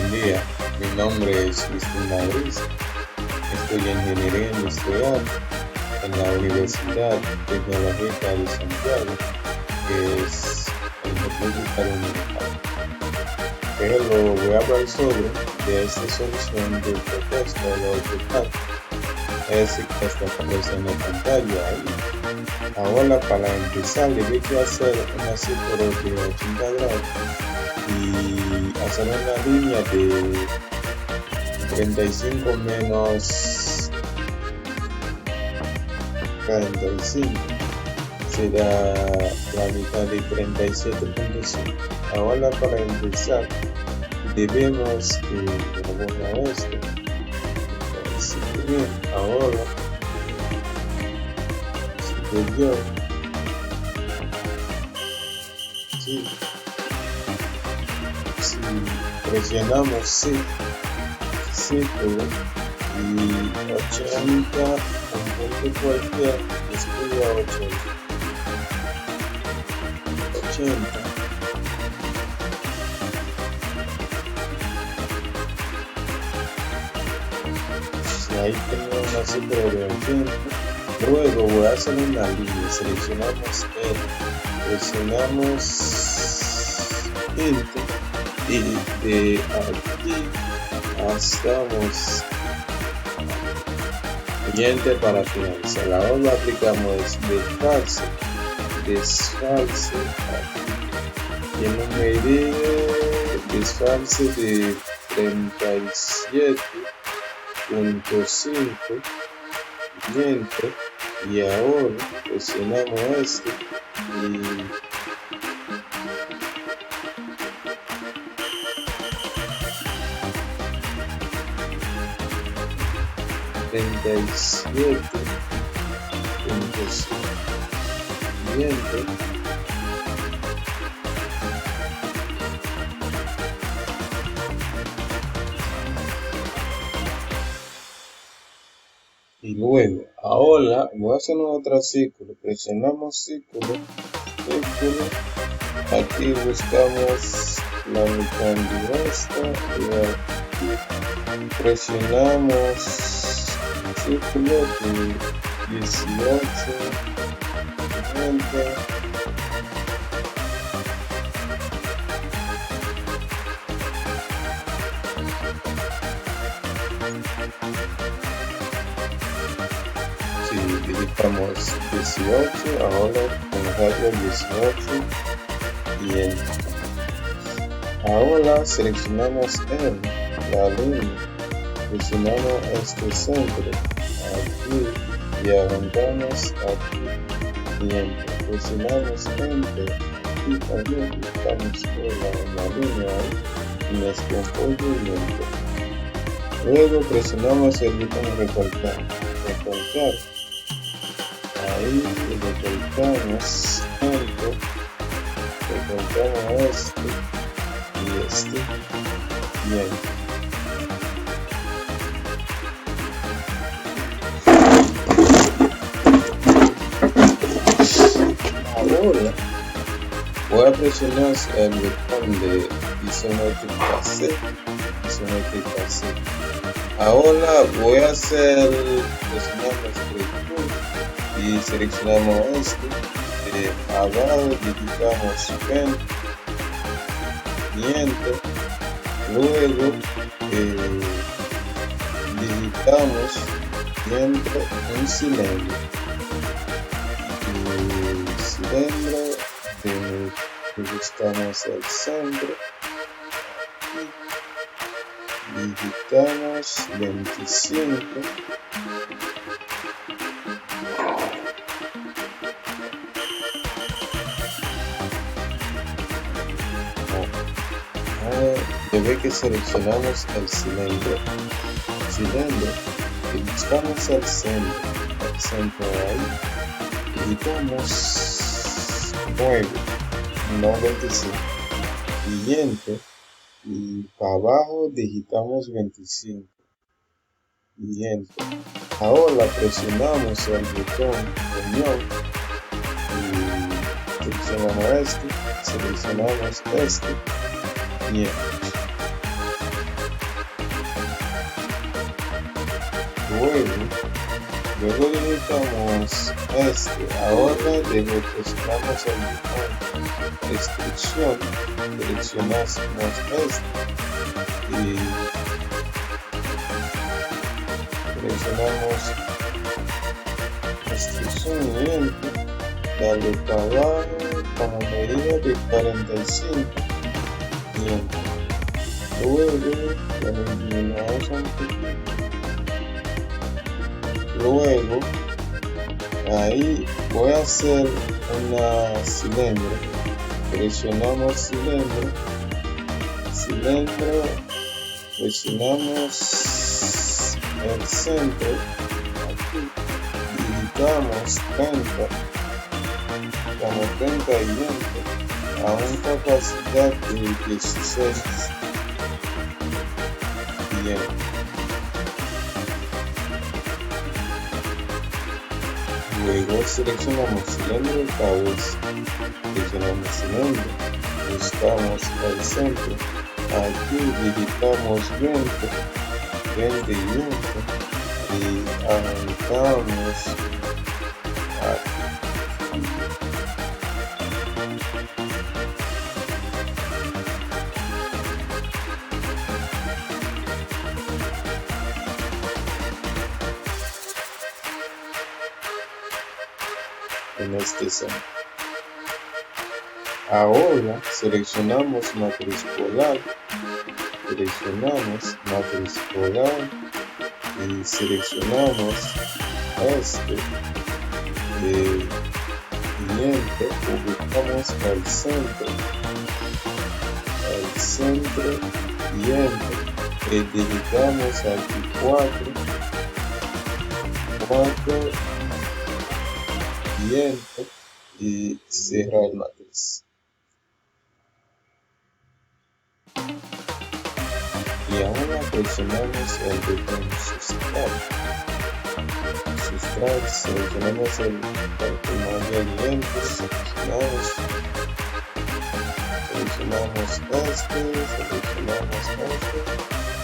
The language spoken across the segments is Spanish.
Buen día, mi nombre es Luis. Estoy en Ingeniería Industrial en la Universidad Tecnológica de Santiago, que es en República Dominicana. Pero voy a hablar sobre de esta solución de propuesta de AutoCAD. Es que está apareciendo en pantalla ahí. Ahora, para empezar, debe que hacer una círculo de 80 grados y hacer una línea de 35 menos 45 será la mitad de 37.5. Ahora, para empezar, debemos borrar esto. Ahora superior, si presionamos círculo y 80, un punto cualquier, escribe 80. Ahí tengo una cifra de 80. Luego voy a hacer una línea. Seleccionamos presionamos Enter y de aquí hacemos Enter para finalizar. Ahora aplicamos desfalce aquí. Y en un medida desfalce de 37.5 y ahora presionamos este y y luego, ahora voy a hacer otro círculo. Presionamos círculo, aquí buscamos la mitad de esta y aquí presionamos círculo de 18, 90. Si digitamos 18, ahora con radio 18 y Enter. Ahora seleccionamos la línea, presionamos este centro aquí y aguantamos aquí y Enter. Presionamos Enter y también estamos en la línea ahí y nuestro apoyo y Enter. Luego presionamos el botón recortar. Ahí recortamos este y este y Enter. Ahora voy a presionar el botón de isométrica C. Ahora voy a hacer presionamos y seleccionamos este. Abajo digitamos Pen y Enter. Luego digitamos y Enter un cilindro. Buscamos el centro y digitamos 25 debe que seleccionamos el cilindro y buscamos el centro ahí, digitamos 9, no 25 y Enter, y para abajo digitamos 25 y Enter. Ahora presionamos el botón unión y seleccionamos este y Enter. Luego digitamos ahora deposicionamos el botón restricción, seleccionamos y seleccionamos restricción y darle trabajo como medida de 45 y luego lo eliminamos un poquito. Luego ahí voy a hacer una cilindro, presionamos cilindro, presionamos el centro, aquí digitamos 30, como 30 y 20 a una capacidad de 16 bien. Luego seleccionamos cilindro de cabeza, seleccionamos cilindro, buscamos el centro, aquí digitamos 20 y 20 y arrancamos aquí. En este centro. Ahora seleccionamos matriz polar, y seleccionamos siguiente, ubicamos el centro y digitamos aquí 4 y cerrar matriz. Y ahora presionamos el botón sustraer, seleccionamos el ingrediente, seleccionamos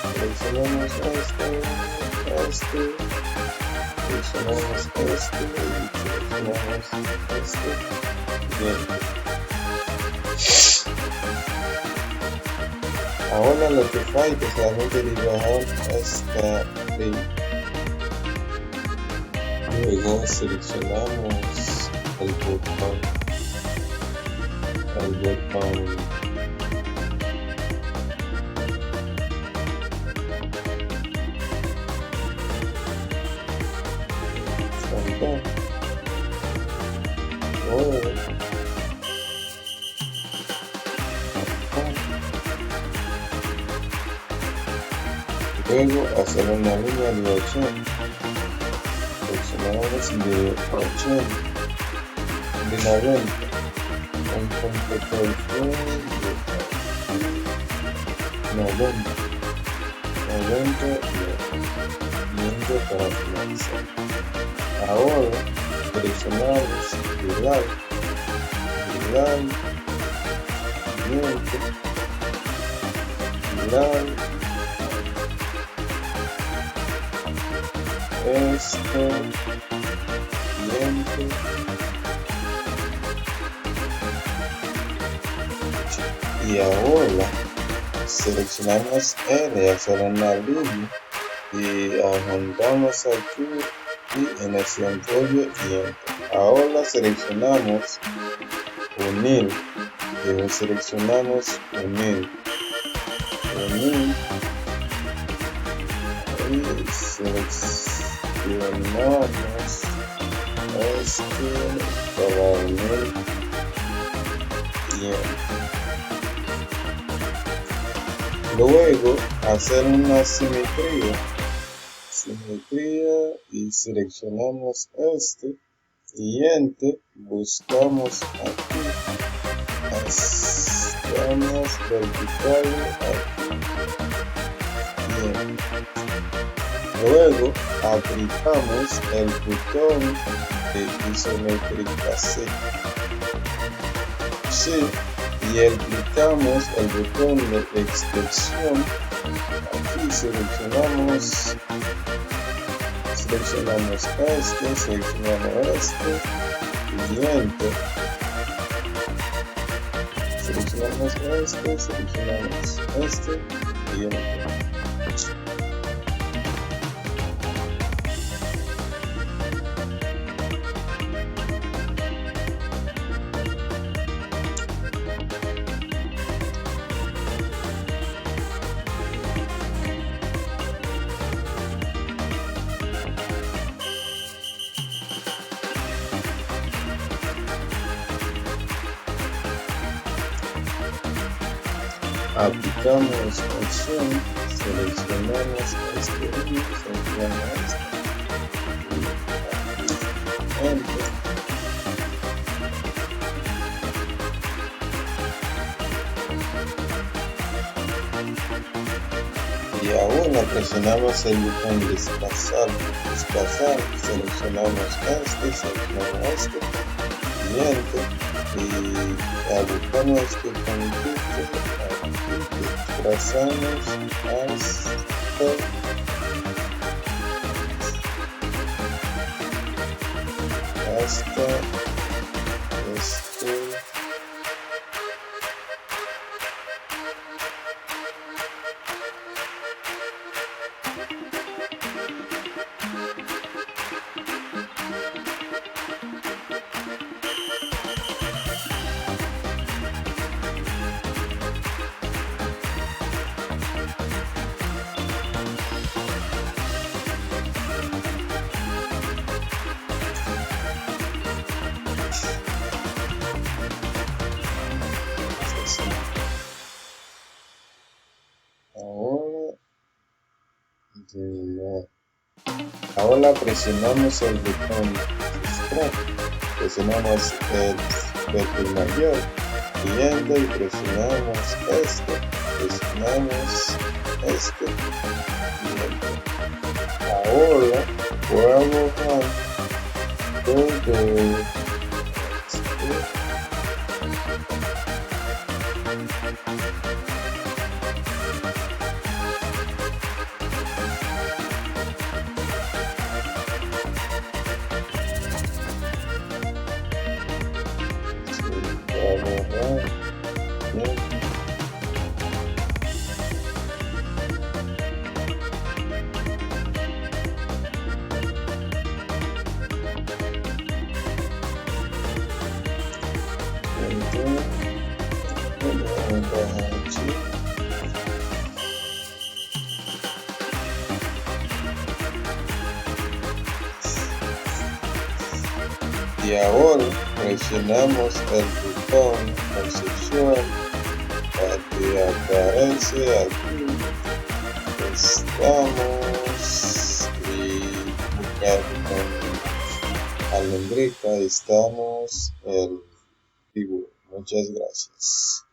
seleccionamos bien. Ahora lo que falta es solamente dibujar esta línea. Luego seleccionamos el botón luego hacer una línea de 80. Seleccionamos de 80, de 90, un punto perfecto de 90 para finalizar. Ahora seleccionamos igual, y ahora seleccionamos N, hacer una línea y juntamos aquí y en el centro y ahora seleccionamos unir y seleccionamos unir y seleccionamos para unir bien. Luego hacer una simetría y seleccionamos siguiente, buscamos aquí, estamos vertical aquí, bien. Luego aplicamos el botón de isométrica y aplicamos el botón de extensión. Aquí seleccionamos Seleccionamos este, seleccionamos este y enter. Seleccionamos este, seleccionamos este y enter. Aplicamos opción, seleccionamos este y seleccionamos este y enter. Y ahora presionamos el botón desplazar, seleccionamos este, seleccionamos este y enter. Y agrupamos este puntito, desplazamos hasta este. Ahora presionamos el botón extract, presionamos el mayor y enter, y presionamos este y enter. Ahora voy a borrar todo y ahora presionamos el botón conceptual que aparece aquí. Estamos y buscar con almendrica, estamos el figura. Muchas gracias.